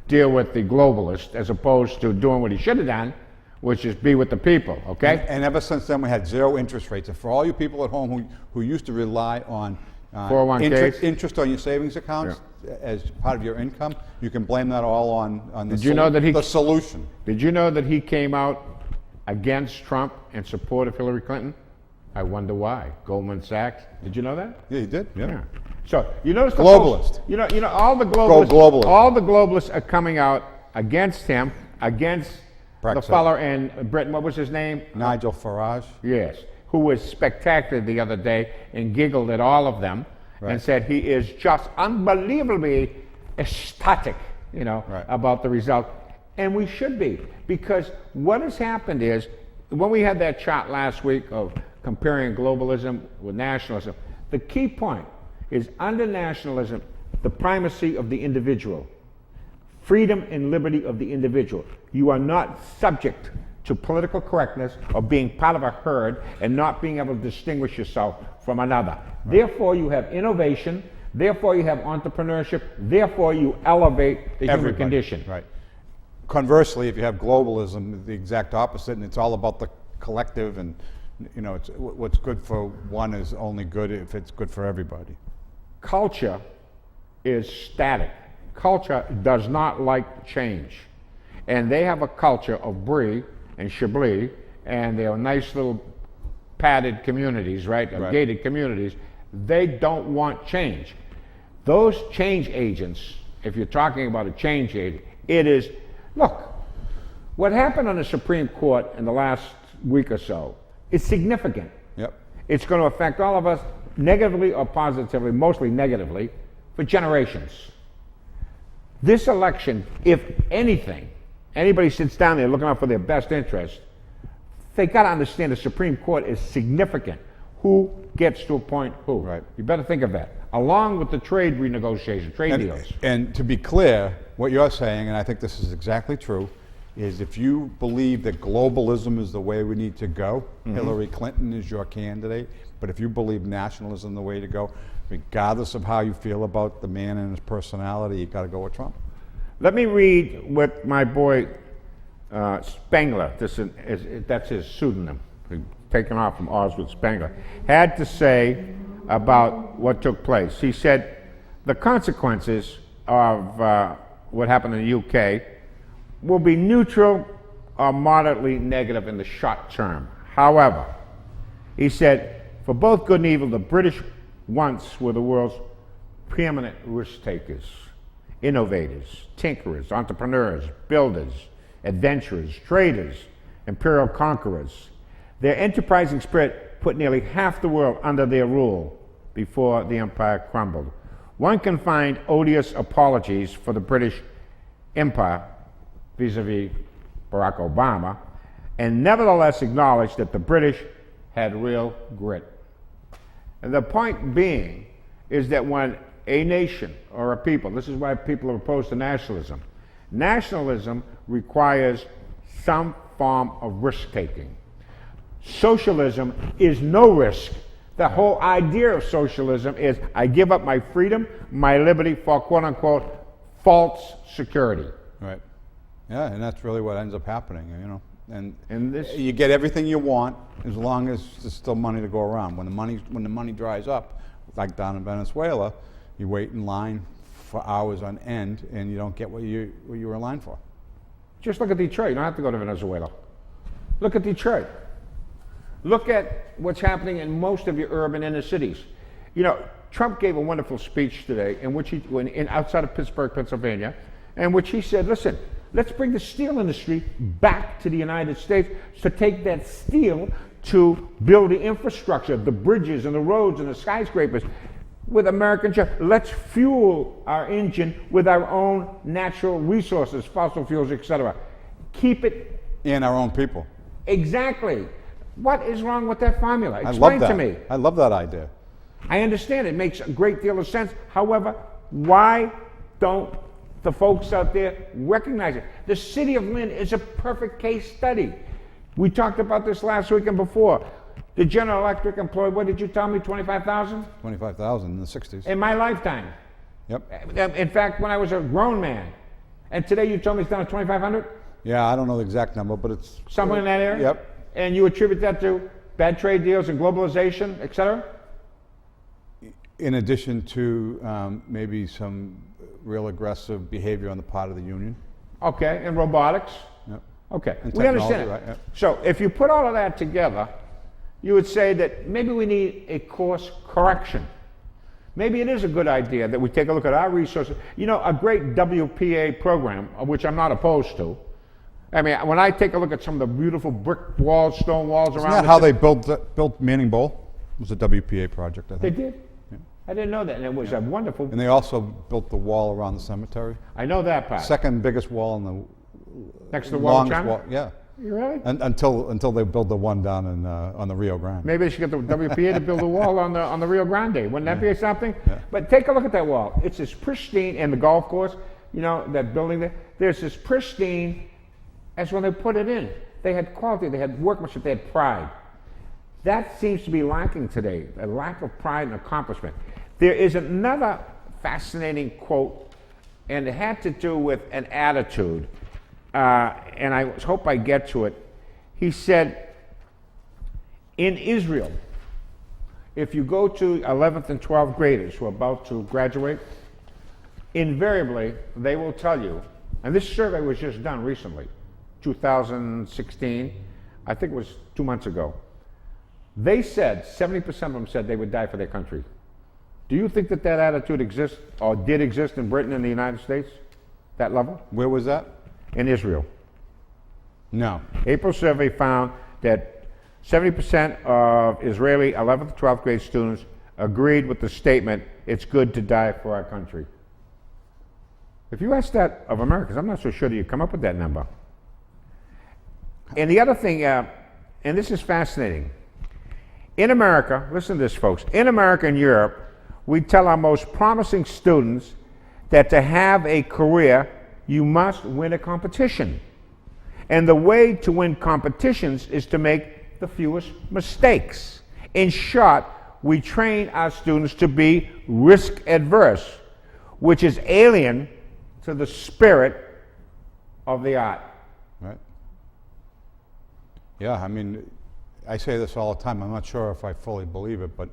Speaker 1: deal with the globalists as opposed to doing what he should have done, which is be with the people, okay?
Speaker 2: And ever since then, we had 0 interest rates. And for all you people at home who used to rely on
Speaker 1: 401ks?
Speaker 2: interest on your savings accounts as part of your income, you can blame that all on the,
Speaker 1: Did you know that
Speaker 2: the solution.
Speaker 1: Did you know that he came out against Trump in support of Hillary Clinton? I wonder why. Goldman Sachs. Did you know that?
Speaker 2: Yeah, he did. Yeah.
Speaker 1: So you notice the
Speaker 2: Globalist.
Speaker 1: You know all the globalists.
Speaker 2: Globalist.
Speaker 1: All the globalists are coming out against him, against the
Speaker 2: Brexit.
Speaker 1: fellow in Britain. What was his name?
Speaker 2: Nigel Farage.
Speaker 1: Yes, who was spectacular the other day and giggled at all of them and said he is just unbelievably ecstatic, about the result. And we should be, because what has happened is, when we had that chart last week of comparing globalism with nationalism, the key point is under nationalism, the primacy of the individual, freedom and liberty of the individual. You are not subject to political correctness or being part of a herd and not being able to distinguish yourself from another. Therefore, you have innovation. Therefore, you have entrepreneurship. Therefore, you elevate the human condition.
Speaker 2: Right. Conversely, if you have globalism, the exact opposite, and it's all about the collective, and it's what's good for one is only good if it's good for everybody.
Speaker 1: Culture is static. Culture does not like change. And they have a culture of brie and chablis, and they are nice little padded communities, right? Gated communities. They don't want change. Those change agents, if you're talking about a change agent, it is, look, what happened on the Supreme Court in the last week or so is significant.
Speaker 2: Yep.
Speaker 1: It's going to affect all of us negatively or positively, mostly negatively, for generations. This election, if anything, anybody sits down there looking out for their best interest, they got to understand the Supreme Court is significant. Who gets to appoint who?
Speaker 2: Right.
Speaker 1: You better think of that, along with the trade renegotiation, trade deals.
Speaker 2: And to be clear, what you're saying, and I think this is exactly true, is if you believe that globalism is the way we need to go, Hillary Clinton is your candidate. But if you believe nationalism is the way to go, regardless of how you feel about the man and his personality, you've got to go with Trump.
Speaker 1: Let me read what my boy Spengler, that's his pseudonym, taken off from Oswald Spengler, had to say about what took place. He said, the consequences of what happened in the UK will be neutral or moderately negative in the short term. However, he said, for both good and evil, the British once were the world's preeminent risk takers, innovators, tinkerers, entrepreneurs, builders, adventurers, traders, imperial conquerors. Their enterprising spirit put nearly half the world under their rule before the empire crumbled. One can find odious apologies for the British Empire vis-a-vis Barack Obama, and nevertheless acknowledge that the British had real grit. And the point being is that when a nation or a people, this is why people are opposed to nationalism, nationalism requires some form of risk-taking. Socialism is no risk. The whole idea of socialism is I give up my freedom, my liberty for quote-unquote false security.
Speaker 2: Right. Yeah, and that's really what ends up happening, And
Speaker 1: this,
Speaker 2: you get everything you want as long as there's still money to go around. When the money dries up, like down in Venezuela, you wait in line for hours on end, and you don't get what you were in line for.
Speaker 1: just look at Detroit. You don't have to go to Venezuela. Look at Detroit. Look at what's happening in most of your urban inner cities. Trump gave a wonderful speech today in which outside of Pittsburgh, Pennsylvania, in which he said, listen, let's bring the steel industry back to the United States to take that steel to build the infrastructure, the bridges and the roads and the skyscrapers with American jobs. Let's fuel our engine with our own natural resources, fossil fuels, etc. Keep it.
Speaker 2: And our own people.
Speaker 1: Exactly. What is wrong with that formula?
Speaker 2: I
Speaker 1: Explain
Speaker 2: love that.
Speaker 1: to me.
Speaker 2: I love that idea.
Speaker 1: I understand it makes a great deal of sense. However, why don't the folks out there recognize it. The city of Lynn is a perfect case study. We talked about this last week and before. The General Electric employed, what did you tell me, 25,000?
Speaker 2: 25,000 in the 60s.
Speaker 1: In my lifetime.
Speaker 2: Yep.
Speaker 1: In fact, when I was a grown man. And today you told me it's down to 2,500?
Speaker 2: Yeah, I don't know the exact number, but it's...
Speaker 1: Somewhere in that area?
Speaker 2: Yep.
Speaker 1: And you attribute that to bad trade deals and globalization, et cetera?
Speaker 2: In addition to maybe some real aggressive behavior on the part of the union.
Speaker 1: Okay, and robotics?
Speaker 2: Yep.
Speaker 1: Okay,
Speaker 2: And
Speaker 1: we understand it.
Speaker 2: right, yep.
Speaker 1: So if you put all of that together, you would say that maybe we need a course correction. Maybe it is a good idea that we take a look at our resources. You know, a great WPA program, which I'm not opposed to. I mean, when I take a look at some of the beautiful brick walls, stone walls
Speaker 2: Isn't
Speaker 1: around...
Speaker 2: that how they built Manning Bowl? It was a WPA project, I
Speaker 1: They
Speaker 2: think.
Speaker 1: did? Yeah. I didn't know that, and it was a wonderful...
Speaker 2: And they also built the wall around the cemetery.
Speaker 1: I know that part.
Speaker 2: Second biggest wall in the...
Speaker 1: Next to the wall of
Speaker 2: longest
Speaker 1: China?
Speaker 2: wall, yeah.
Speaker 1: You really?
Speaker 2: Until they build the one down on the Rio Grande.
Speaker 1: Maybe they should get the WPA to build a wall on the Rio Grande. Wouldn't that be something?
Speaker 2: Yeah.
Speaker 1: But take a look at that wall. It's as pristine, and the golf course, you know, that building there, there's as pristine as when they put it in. They had quality, they had workmanship, they had pride. That seems to be lacking today, a lack of pride and accomplishment. There is another fascinating quote, and it had to do with an attitude. And I hope I get to it. He said, in Israel, if you go to 11th and 12th graders who are about to graduate, invariably they will tell you, and this survey was just done recently, 2016, I think it was 2 months ago. They said, 70% of them said they would die for their country. Do you think that that attitude exists or did exist in Britain and the United States, that level?
Speaker 2: Where was that?
Speaker 1: In Israel.
Speaker 2: No.
Speaker 1: April survey found that 70% of Israeli 11th, 12th grade students agreed with the statement, it's good to die for our country. If you ask that of Americans, I'm not so sure that you come up with that number. And the other thing, and this is fascinating, in America, listen to this folks, in America and Europe, we tell our most promising students that to have a career, you must win a competition. And the way to win competitions is to make the fewest mistakes. In short, we train our students to be risk adverse, which is alien to the spirit of the art.
Speaker 2: Right. Yeah, I mean, I say this all the time. I'm not sure if I fully believe it, but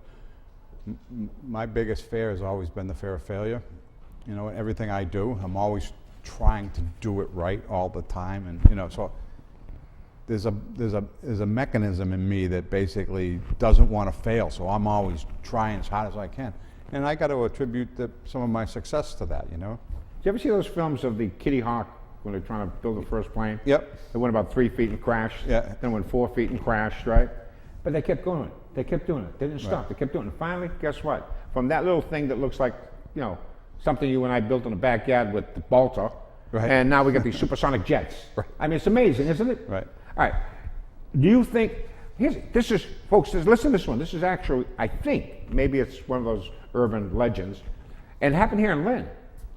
Speaker 2: my biggest fear has always been the fear of failure. You know, everything I do, I'm always trying to do it right all the time, and you know, so there's a mechanism in me that basically doesn't want to fail. So I'm always trying as hard as I can, and I got to attribute some of my success to that. You know.
Speaker 1: Did you ever see those films of the Kitty Hawk when they're trying to build the first plane?
Speaker 2: Yep.
Speaker 1: It went about 3 feet and crashed.
Speaker 2: Yeah.
Speaker 1: Then went 4 feet and crashed, right? But they kept going. They kept doing it. They didn't stop.
Speaker 2: Right.
Speaker 1: They kept doing it. And finally, guess what? From that little thing that looks like, you know, something you and I built in the backyard with the Balta,
Speaker 2: Right.
Speaker 1: and now we got these supersonic jets.
Speaker 2: Right.
Speaker 1: I mean, it's amazing, isn't it?
Speaker 2: Right.
Speaker 1: All right. Do you think, this is, folks, listen to this one. This is actually, I think, maybe it's one of those urban legends, and it happened here in Lynn.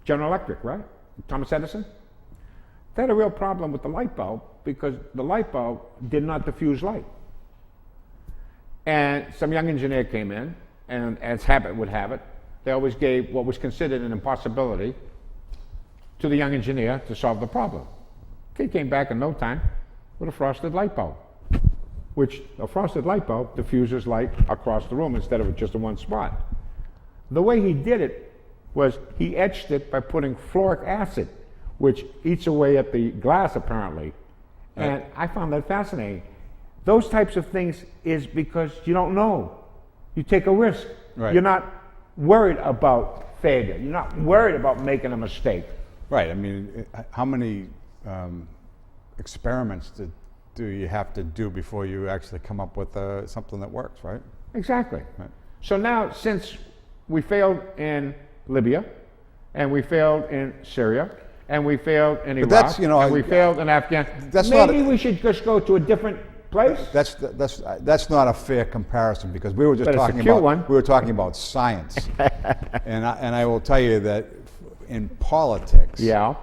Speaker 1: General Electric, right? Thomas Edison. They had a real problem with the light bulb because the light bulb did not diffuse light. And some young engineer came in, and as habit would have it, they always gave what was considered an impossibility to the young engineer to solve the problem. Kid came back in no time with a frosted light bulb, which a frosted light bulb diffuses light across the room instead of just in one spot. The way he did it was he etched it by putting fluoric acid, which eats away at the glass apparently. And I found that fascinating. Those types of things is because you don't know. You take a risk.
Speaker 2: Right.
Speaker 1: You're not worried about failure. You're not worried about making a mistake.
Speaker 2: Right. I mean, how many experiments do you have to do before you actually come up with something that works, right?
Speaker 1: Exactly.
Speaker 2: Right.
Speaker 1: So now, since we failed in Libya, and we failed in Syria, and we failed in Iraq,
Speaker 2: that's, you know,
Speaker 1: and we failed in Afghanistan,
Speaker 2: that's
Speaker 1: maybe we should just go to a different place?
Speaker 2: That's not a fair comparison because we were just
Speaker 1: But it's a
Speaker 2: talking
Speaker 1: cute
Speaker 2: about
Speaker 1: one.
Speaker 2: we were talking about science, and I will tell you that in politics.
Speaker 1: Yeah.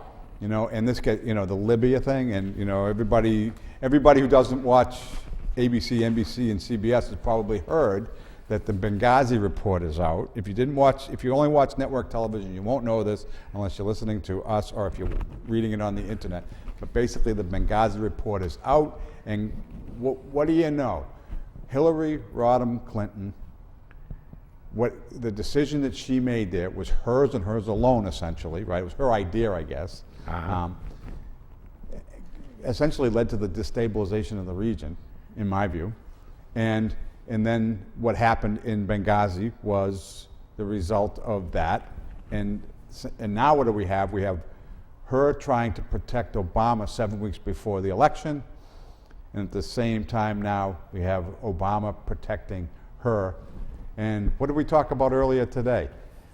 Speaker 2: You know, and this get, you know, the Libya thing, and you know, everybody who doesn't watch ABC, NBC, and CBS has probably heard that the Benghazi report is out. If you only watch network television, you won't know this unless you're listening to us or if you're reading it on the internet. But basically, the Benghazi report is out, and what do you know? Hillary Rodham Clinton, what the decision that she made there was hers and hers alone, essentially, right? It was her idea, I guess. Essentially led to the destabilization of the region, in my view. And then what happened in Benghazi was the result of that. And now what do we have? We have her trying to protect Obama 7 weeks before the election. And at the same time now, we have Obama protecting her. And what did we talk about earlier today?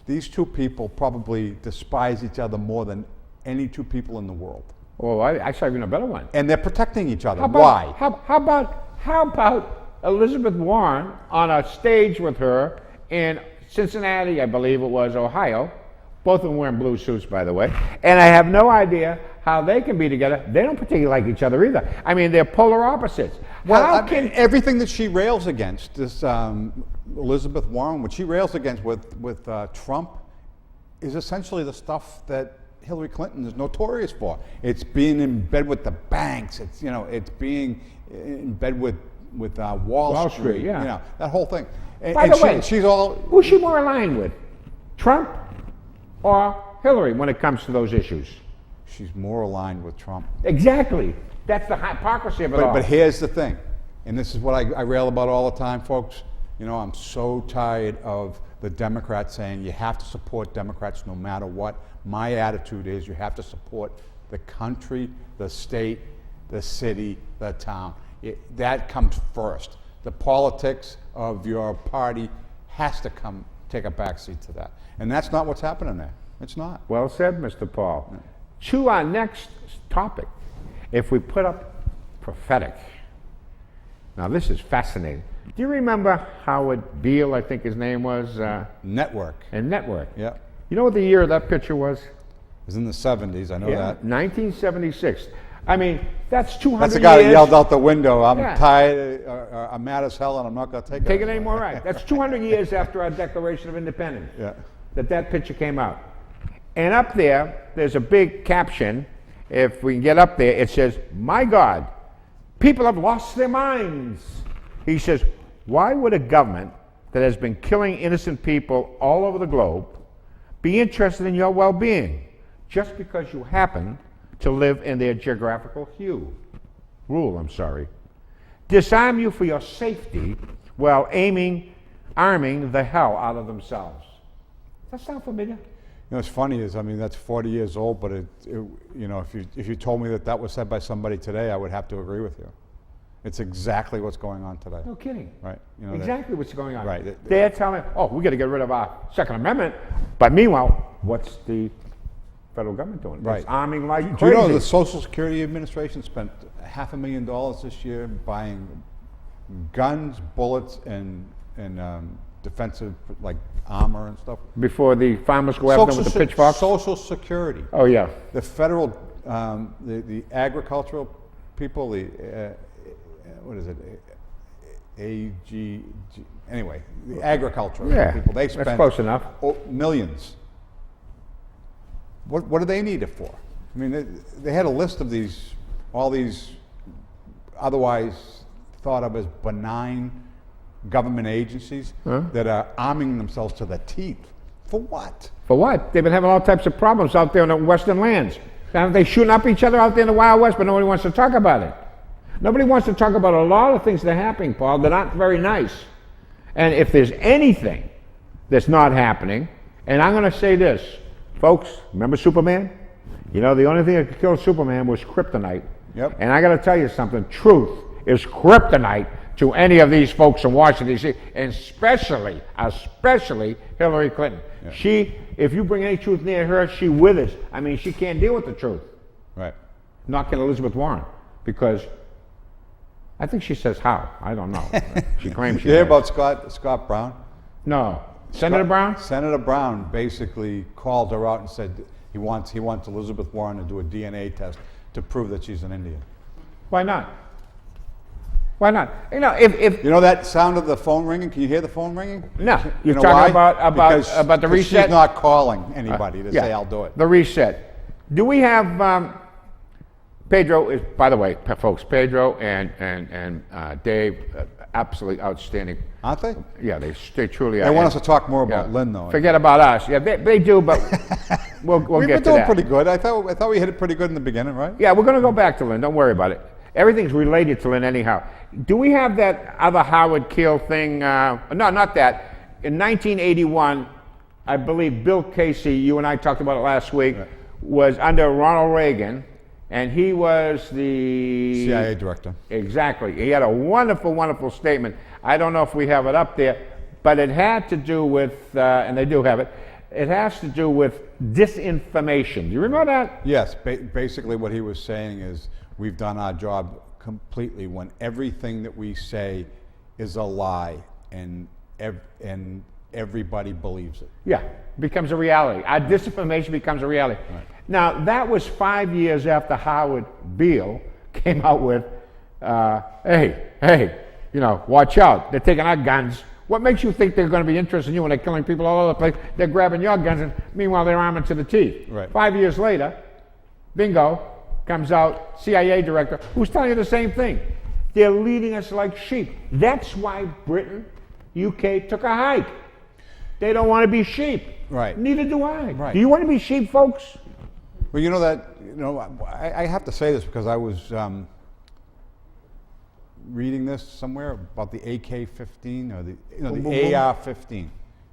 Speaker 2: These two people probably despise each other more than any two people in the world.
Speaker 1: Well, I saw even a better one.
Speaker 2: And they're protecting each other.
Speaker 1: Why?
Speaker 2: Why?
Speaker 1: How about Elizabeth Warren on a stage with her in Cincinnati, I believe it was, Ohio. Both of them wearing blue suits, by the way. And I have no idea how they can be together. They don't particularly like each other either. I mean, they're polar opposites.
Speaker 2: Well, everything that she rails against, this Elizabeth Warren, what she rails against with Trump, is essentially the stuff that Hillary Clinton is notorious for. It's being in bed with the banks. It's, you know, it's being in bed with Wall Street.
Speaker 1: Yeah.
Speaker 2: You know, that whole thing.
Speaker 1: By the way,
Speaker 2: she's all.
Speaker 1: Who's she more aligned with, Trump or Hillary, when it comes to those issues?
Speaker 2: She's more aligned with Trump.
Speaker 1: Exactly. That's the hypocrisy of it all.
Speaker 2: But here's the thing, and this is what I rail about all the time, folks. You know, I'm so tired of the Democrats saying you have to support Democrats no matter what. My attitude is you have to support the country, the state, the city, the town. That comes first. The politics of your party has to take a backseat to that. And that's not what's happening there. It's not.
Speaker 1: Well said, Mr. Paul. To our next topic, if we put up prophetic. Now this is fascinating. Do you remember Howard Beale, I think his name was?
Speaker 2: Network.
Speaker 1: And Network.
Speaker 2: Yeah.
Speaker 1: You know what the year that picture was?
Speaker 2: It was in the 70s, I know that.
Speaker 1: 1976. I mean, that's 200 years.
Speaker 2: That's the guy that yelled out the window, I'm tired, I'm mad as hell, and I'm not going to take it
Speaker 1: anymore. Right. That's 200 years after our Declaration of Independence that picture came out. And up there's a big caption. If we can get up there, it says, "My God, people have lost their minds." He says, why would a government that has been killing innocent people all over the globe be interested in your well-being just because you happen to live in their geographical rule, disarm you for your safety while arming the hell out of themselves. Does that sound familiar?
Speaker 2: You know, what's funny is, I mean, that's 40 years old, but you know, if you told me that was said by somebody today, I would have to agree with you. It's exactly what's going on today.
Speaker 1: No kidding.
Speaker 2: Right. You know,
Speaker 1: exactly what's going on.
Speaker 2: Right.
Speaker 1: They're telling, we got to get rid of our Second Amendment, but meanwhile, what's the federal government doing?
Speaker 2: Right.
Speaker 1: It's arming like crazy.
Speaker 2: Do you know the Social Security Administration spent $500,000 this year buying guns, bullets, and defensive, like, armor and stuff?
Speaker 1: Before the farmers go after them with the pitchforks?
Speaker 2: Social Security.
Speaker 1: Oh, yeah.
Speaker 2: The federal, the agricultural people, what is it? AG, anyway, the agricultural people, they spend
Speaker 1: that's close enough.
Speaker 2: Millions. What do they need it for? I mean, they had a list of all these otherwise thought of as benign government agencies that are arming themselves to the teeth. For what?
Speaker 1: For what? They've been having all types of problems out there in the western lands. Now, they shooting up each other out there in the Wild West, but nobody wants to talk about it. Nobody wants to talk about a lot of things that are happening, Paul. They're not very nice. And if there's anything that's not happening, and I'm going to say this, folks, remember Superman? You know, the only thing that could kill Superman was kryptonite.
Speaker 2: Yep.
Speaker 1: And I got to tell you something, truth is kryptonite to any of these folks in Washington, D.C., and especially Hillary Clinton. Yeah. If you bring any truth near her, she withers. I mean, she can't deal with the truth.
Speaker 2: Right.
Speaker 1: Not can Elizabeth Warren, because I think she says how. I don't know. She claims she
Speaker 2: You hear
Speaker 1: does.
Speaker 2: about Scott Brown?
Speaker 1: No. Senator Brown?
Speaker 2: Senator Brown basically called her out and said, He wants Elizabeth Warren to do a DNA test to prove that she's an Indian.
Speaker 1: Why not? Why not? You know, if
Speaker 2: you know that sound of the phone ringing, can you hear the phone ringing?
Speaker 1: No,
Speaker 2: you're
Speaker 1: talking about the reset.
Speaker 2: She's not calling anybody to say I'll do it.
Speaker 1: The reset. Do we have Pedro? Is, by the way, folks, Pedro and Dave, absolutely outstanding.
Speaker 2: Aren't they?
Speaker 1: Yeah, they truly are.
Speaker 2: They want us to talk more about Lynn, though.
Speaker 1: Forget about us. Yeah, they do, but we'll get to that.
Speaker 2: We've been doing pretty good. I thought we hit it pretty good in the beginning, right?
Speaker 1: Yeah, we're going to go back to Lynn. Don't worry about it. Everything's related to Lynn anyhow. Do we have that other Howard Keel thing? No, not that. In 1981, I believe Bill Casey, you and I talked about it last week, was under Ronald Reagan, and he was the
Speaker 2: CIA director.
Speaker 1: Exactly. He had a wonderful, wonderful statement. I don't know if we have it up there, but it had to do with, and they do have it, it has to do with disinformation. Do you remember that?
Speaker 2: Yes. Basically what he was saying is we've done our job completely when everything that we say is a lie and everybody believes it.
Speaker 1: Yeah, becomes a reality. Our disinformation becomes a reality. Right. Now, that was 5 years after Howard Beale came out with, hey, you know, watch out. They're taking our guns. What makes you think they're going to be interested in you when they're killing people all over the place? They're grabbing your guns, and meanwhile, they're arming to the teeth.
Speaker 2: Right.
Speaker 1: 5 years later, bingo, comes out CIA director who's telling you the same thing. They're leading us like sheep. That's why Britain, UK took a hike. They don't want to be sheep.
Speaker 2: Right.
Speaker 1: Neither do I.
Speaker 2: Right.
Speaker 1: Do you want to be sheep, folks?
Speaker 2: Well, you know that, I have to say this because I was reading this somewhere about the AK-15 or the AR-15.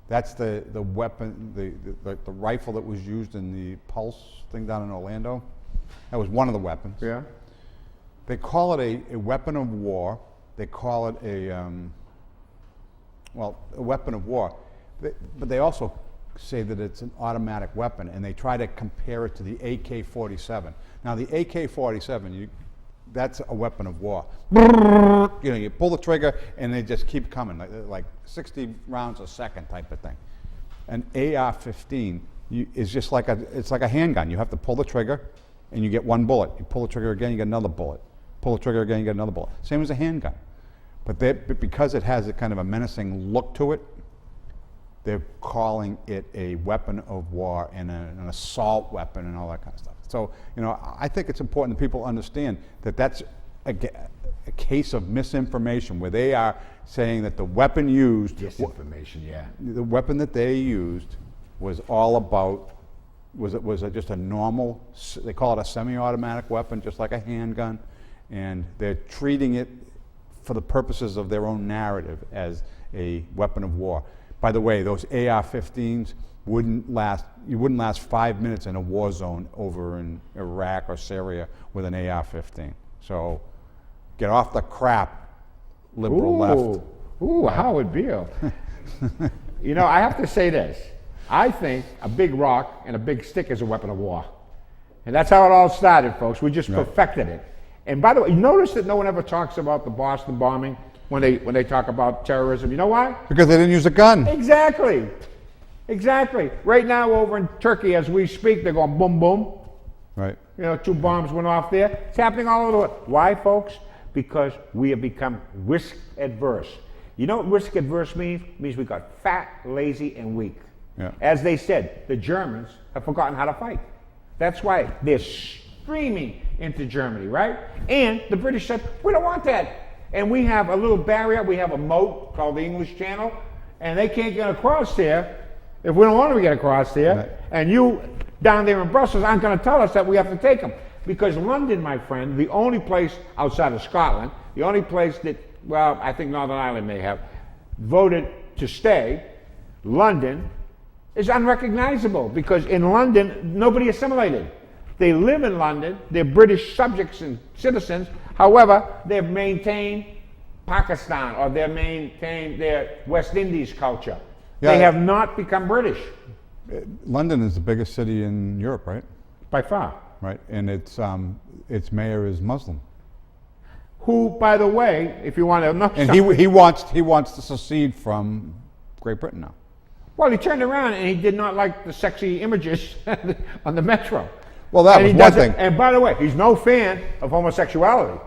Speaker 2: That's the weapon, the rifle that was used in the Pulse thing down in Orlando. That was one of the weapons.
Speaker 1: Yeah.
Speaker 2: They call it a weapon of war. They call it a weapon of war. But they also say that it's an automatic weapon, and they try to compare it to the AK-47. Now, the AK-47, that's a weapon of war. You know, you pull the trigger, and they just keep coming, like 60 rounds a second type of thing. An AR-15 is just like it's like a handgun. You have to pull the trigger, and you get one bullet. You pull the trigger again, you get another bullet. Pull the trigger again, you get another bullet. Same as a handgun. But because it has a kind of a menacing look to it, they're calling it a weapon of war and an assault weapon and all that kind of stuff. So, you know, I think it's important that people understand that that's a case of misinformation where they are saying that the weapon used...
Speaker 1: Disinformation, yeah.
Speaker 2: The weapon that they used was all about... was just a normal, they call it a semi-automatic weapon, just like a handgun, and they're treating it for the purposes of their own narrative as a weapon of war. By the way, those AR-15s wouldn't last 5 minutes in a war zone over in Iraq or Syria with an AR-15. So get off the crap, liberal left.
Speaker 1: Ooh, Howard Beale. You know, I have to say this. I think a big rock and a big stick is a weapon of war. And that's how it all started, folks. We just perfected it. And by the way, you notice that no one ever talks about the Boston bombing when they talk about terrorism. You know why?
Speaker 2: Because they didn't use a gun.
Speaker 1: Exactly. Exactly. Right now over in Turkey, as we speak, they're going boom, boom.
Speaker 2: Right.
Speaker 1: You know, 2 bombs went off there. It's happening all over the world. Why, folks? Because we have become risk adverse. You know what risk adverse means? It means we got fat, lazy, and weak.
Speaker 2: Yeah.
Speaker 1: As they said, the Germans have forgotten how to fight. That's why they're streaming into Germany, right? And the British said, we don't want that. And we have a little barrier, we have a moat called the English Channel, and they can't get across there if we don't want them to get across there. Right. And you down there in Brussels aren't going to tell us that we have to take them. Because London, my friend, the only place outside of Scotland, the only place that, well, I think Northern Ireland may have, voted to stay, London is unrecognizable because in London, nobody assimilated. They live in London, they're British subjects and citizens, however, they've maintained Pakistan or they've maintained their West Indies culture. Yeah. They have not become British.
Speaker 2: London is the biggest city in Europe, right?
Speaker 1: By far.
Speaker 2: Right, and its mayor is Muslim.
Speaker 1: Who, by the way, if you want to know
Speaker 2: and he wants to secede from Great Britain now.
Speaker 1: Well, he turned around and he did not like the sexy images on the metro.
Speaker 2: Well, that was one thing.
Speaker 1: And by the way, he's no fan of homosexuality.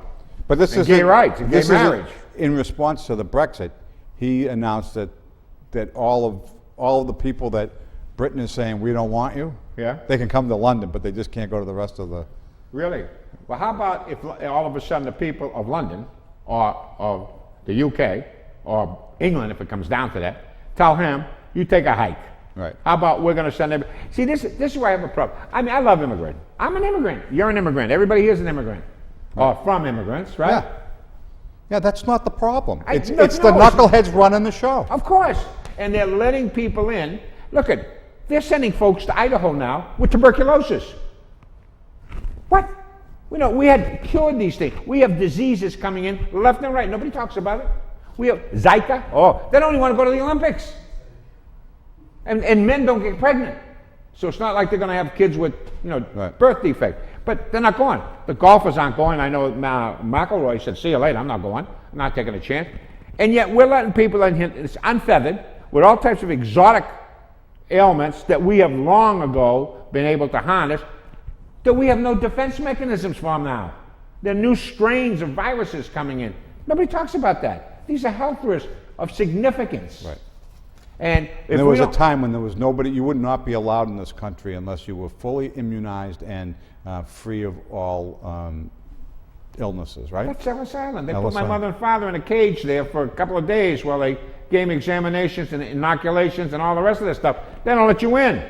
Speaker 2: But this is
Speaker 1: gay rights and gay marriage.
Speaker 2: In response to the Brexit, he announced that all of the people that Britain is saying we don't want you, they can come to London, but they just can't go to the rest of the.
Speaker 1: Really? Well, how about if all of a sudden the people of London or of the UK or England, if it comes down to that, tell him, you take a hike.
Speaker 2: Right.
Speaker 1: How about we're going to send them? See, this is where I have a problem. I mean, I love immigrants. I'm an immigrant. You're an immigrant. Everybody here is an immigrant. Right. Or from immigrants, right?
Speaker 2: Yeah. Yeah, that's not the problem. It's the knuckleheads running the show.
Speaker 1: Of course. And they're letting people in. Look they're sending folks to Idaho now with tuberculosis. What? We had cured these things. We have diseases coming in left and right. Nobody talks about it. We have Zika. Oh, they don't even want to go to the Olympics. And men don't get pregnant. So it's not like they're going to have kids with, birth defect. But they're not going. The golfers aren't going. I know McIlroy said, see you later, I'm not going. I'm not taking a chance. And yet we're letting people in here, it's unfeathered, with all types of exotic ailments that we have long ago been able to harness, that we have no defense mechanisms for now. There are new strains of viruses coming in. Nobody talks about that. These are health risks of significance.
Speaker 2: Right.
Speaker 1: And
Speaker 2: there was a time when there was nobody, you would not be allowed in this country unless you were fully immunized and free of all illnesses, right?
Speaker 1: That's Ellis Island. They put my mother and father in a cage there for a couple of days while they gave me examinations and inoculations and all the rest of this stuff. They don't let you in.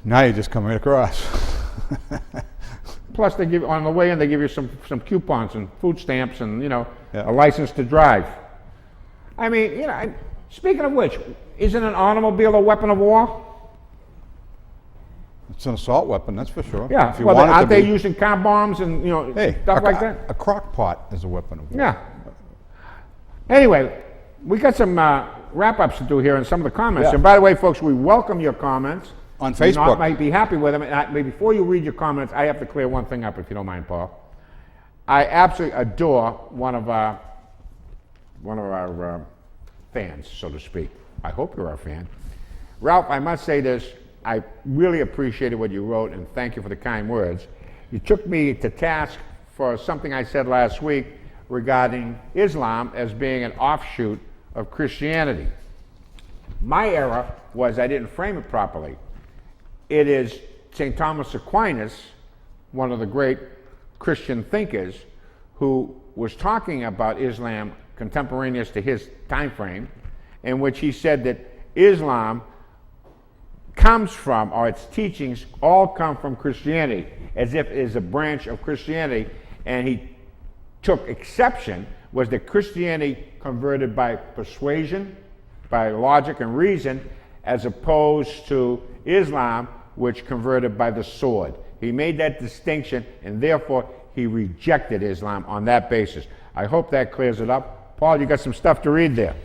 Speaker 2: Now you just come right across.
Speaker 1: Plus, they give on the way in, they give you some coupons and food stamps and a license to drive. I mean, speaking of which, isn't an automobile a weapon of war?
Speaker 2: It's an assault weapon, that's for sure.
Speaker 1: Yeah.
Speaker 2: If you
Speaker 1: well,
Speaker 2: want
Speaker 1: aren't they using car bombs and stuff like that?
Speaker 2: A crock pot is a weapon of war.
Speaker 1: Yeah. Anyway, we got some wrap-ups to do here in some of the comments.
Speaker 2: Yeah.
Speaker 1: And by the way, folks, we welcome your comments.
Speaker 2: On Facebook.
Speaker 1: You might be happy with them. Before you read your comments, I have to clear one thing up, if you don't mind, Paul. I absolutely adore one of our fans, so to speak. I hope you're our fan. Ralph, I must say this. I really appreciated what you wrote, and thank you for the kind words. You took me to task for something I said last week regarding Islam as being an offshoot of Christianity. My error was I didn't frame it properly. It is St. Thomas Aquinas, one of the great Christian thinkers, who was talking about Islam contemporaneous to his time frame, in which he said that Islam comes from, or its teachings all come from Christianity, as if it is a branch of Christianity, and he took exception was that Christianity converted by persuasion, by logic and reason, as opposed to Islam, which converted by the sword. He made that distinction, and therefore he rejected Islam on that basis. I hope that clears it up. Paul, you got some stuff to read there.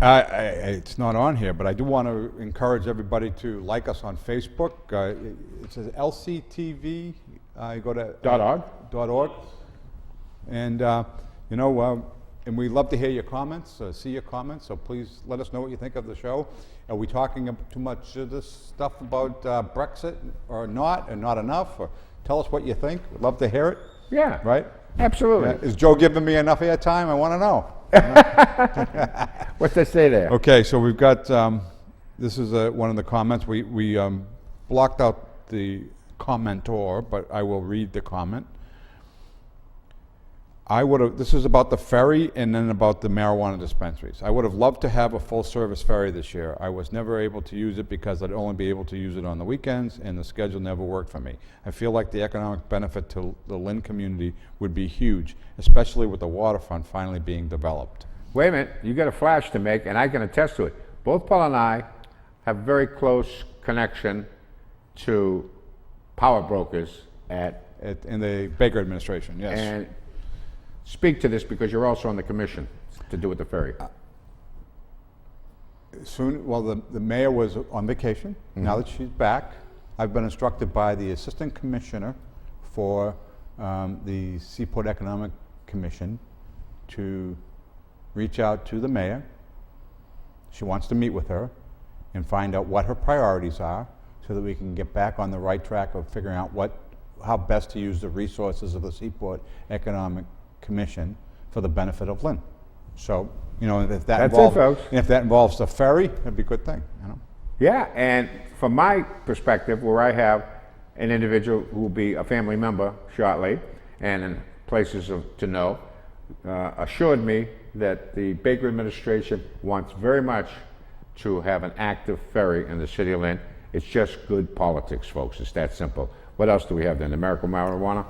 Speaker 2: It's not on here, but I do want to encourage everybody to like us on Facebook. It says LCTV. You go to
Speaker 1: .org.
Speaker 2: And and we love to hear your comments, see your comments. So please let us know what you think of the show. Are we talking too much of this stuff about Brexit or not enough? Or tell us what you think. We'd love to hear it.
Speaker 1: Yeah.
Speaker 2: Right?
Speaker 1: Absolutely.
Speaker 2: Is Joe giving me enough airtime? I want to know.
Speaker 1: What's that say there?
Speaker 2: Okay, so we've got, this is one of the comments. We blocked out the commentor, but I will read the comment. This is about the ferry and then about the marijuana dispensaries. I would have loved to have a full-service ferry this year. I was never able to use it because I'd only be able to use it on the weekends, and the schedule never worked for me. I feel like the economic benefit to the Lynn community would be huge, especially with the waterfront finally being developed.
Speaker 1: Wait a minute, you got a flash to make, and I can attest to it. Both Paul and I have very close connection to power brokers
Speaker 2: in the Baker administration, yes.
Speaker 1: And speak to this because you're also on the commission to do with the ferry.
Speaker 2: The mayor was on vacation. Mm-hmm. Now that she's back, I've been instructed by the assistant commissioner for the Seaport Economic Commission to reach out to the mayor. She wants to meet with her and find out what her priorities are so that we can get back on the right track of figuring out how best to use the resources of the Seaport Economic Commission for the benefit of Lynn. So, you know, if that involves the ferry, that'd be a good thing, you know.
Speaker 1: Yeah, and from my perspective, where I have an individual who will be a family member shortly, and in places to know, assured me that the Baker administration wants very much to have an active ferry in the city of Lynn. It's just good politics, folks. It's that simple. What else do we have then? The medical marijuana?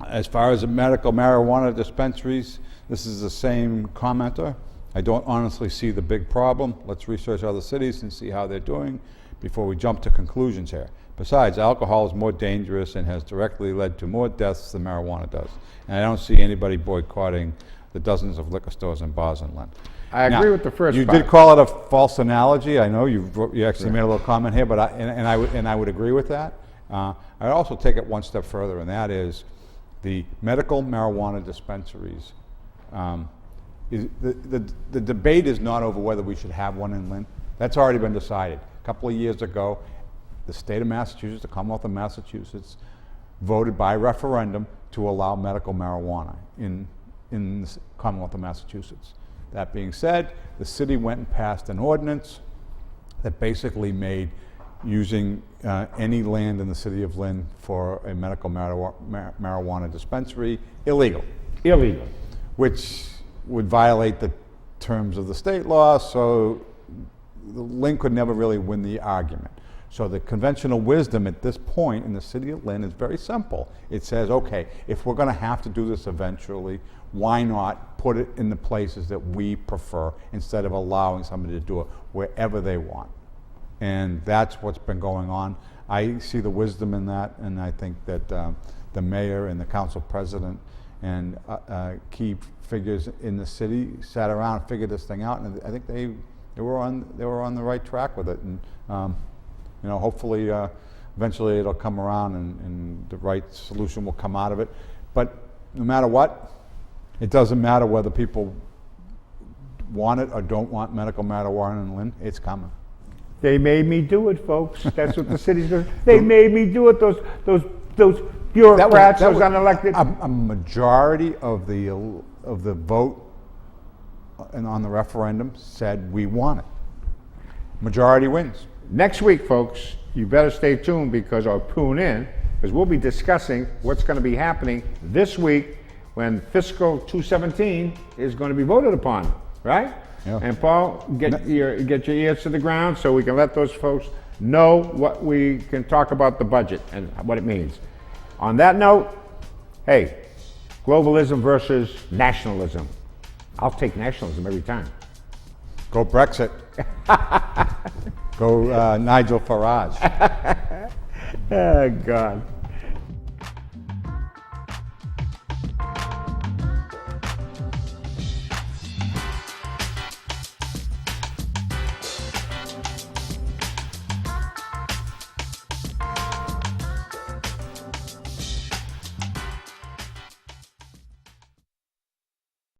Speaker 2: As far as the medical marijuana dispensaries, this is the same commenter. I don't honestly see the big problem. Let's research other cities and see how they're doing before we jump to conclusions here. Besides, alcohol is more dangerous and has directly led to more deaths than marijuana does. And I don't see anybody boycotting the dozens of liquor stores and bars in Lynn.
Speaker 1: I agree with the first
Speaker 2: You
Speaker 1: part.
Speaker 2: did call it a false analogy. I know you actually made a little comment here, but I would agree with that. I also take it one step further, and that is the medical marijuana dispensaries. The debate is not over whether we should have one in Lynn. That's already been decided. A couple of years ago, the state of Massachusetts, the Commonwealth of Massachusetts, voted by referendum to allow medical marijuana in the Commonwealth of Massachusetts. That being said, the city went and passed an ordinance that basically made using any land in the city of Lynn for a medical marijuana dispensary illegal.
Speaker 1: Illegal.
Speaker 2: Which would violate the terms of the state law, so Lynn could never really win the argument. So the conventional wisdom at this point in the city of Lynn is very simple. It says, okay, if we're going to have to do this eventually, why not put it in the places that we prefer instead of allowing somebody to do it wherever they want? And that's what's been going on. I see the wisdom in that, and I think that the mayor and the council president and key figures in the city sat around and figured this thing out, and I think they were on the right track with it. And you know, hopefully, eventually it'll come around and the right solution will come out of it. But no matter what, it doesn't matter whether people want it or don't want medical marijuana in Lynn. It's coming.
Speaker 1: They made me do it, folks. That's what the city's doing. They made me do it. Those bureaucrats, those unelected.
Speaker 2: A majority of the vote and on the referendum said we want it. Majority wins.
Speaker 1: Next week, folks, you better stay tuned because we'll be discussing what's going to be happening this week when fiscal 217 is going to be voted upon, right?
Speaker 2: Yeah.
Speaker 1: And Paul, get your ears to the ground so we can let those folks know what we can talk about the budget and what it means. On that note, hey, globalism versus nationalism. I'll take nationalism every time.
Speaker 2: Go Brexit. Go Nigel Farage.
Speaker 1: Oh, God.